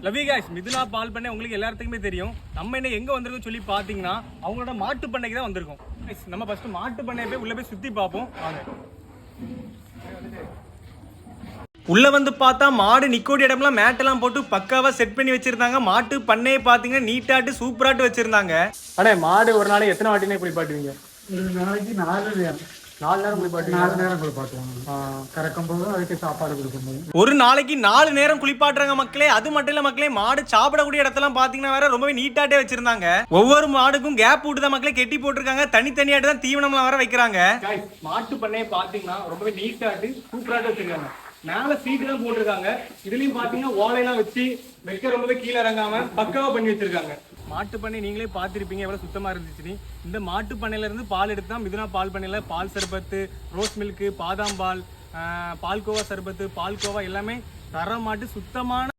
Love you guys Mithuna பால் பண்ணை உங்களுக்கு எல்லாத்துக்குமே தெரியும். நம்ம என்ன எங்க வந்திருக்கோம் சொல்லி பாத்தீங்கன்னா அவங்களோட மாட்டு பண்ணைக்கு தான் வந்திருக்கோம். நம்ம ஃபர்ஸ்ட் மாட்டு பண்ணையை போய் உள்ள போய் சுத்தி பார்ப்போம் வாங்க. உள்ள வந்து பார்த்தா மாடு நிக்கோடி இடம்லாம் மேட்டெல்லாம் போட்டு பக்காவா செட் பண்ணி வச்சிருந்தாங்க. மாட்டு பண்ணையை பாத்தீங்கன்னா நீட்டாட்டு சூப்பராட்டு வச்சிருந்தாங்க. அண்ணே மாடு ஒரு நாளைக்கு எத்தனை வாட்டினே குளிப்பாட்டுவீங்க? ஒரு நாளைக்கு 4 நேரம் 4 நேரம் குளிப்பாட்டுவீங்க? 4 நேரம் குளிப்பாட்டுவாங்க. கறக்கும் போது அதுக்கு சாப்பாடு கொடுக்கும்போது ஒரு நாளைக்கு 4 நேரம் குளிப்பாட்டுறாங்க மக்களே. அது மட்டும் இல்ல மக்களே, மாடு சாப்பிடக்கூடிய இடத்தெல்லாம் பாத்தீங்கன்னா வேற ரொம்பவே நீட்டாட்டே வச்சிருந்தாங்க. ஒவ்வொரு மாடுக்கும் கேப் விட்டு தான் மக்களே கெட்டி போட்டிருக்காங்க. தனித்தனியாட்டு தான் தீவனம்லாம் வர வைக்கிறாங்க. மாட்டு பண்ணையை பாத்தீங்கன்னா ரொம்பவே நீட்டாட்டு சூப்பராட்டு வச்சிருக்காங்க. மேல சீட்டு தான் போட்டிருக்காங்க. இதுலயும் பாத்தீங்கன்னா ஓலையெல்லாம் வச்சு வைக்க ரொம்பவே கீழே இறங்காம பக்காவா பண்ணி வச்சிருக்காங்க. மாட்டு பண்ணை நீங்களே பார்த்திருப்பீங்க எவ்வளவு சுத்தமா இருந்துச்சு. இந்த மாட்டு பண்ணையில இருந்து பால் எடுத்து தான் மிதுனா பால் பண்ணையில பால் சர்பத்து, ரோஸ் மில்க், பாதாம் பால், பால்கோவா சர்பத்து, பால்கோவா எல்லாமே தரமாட்டு சுத்தமான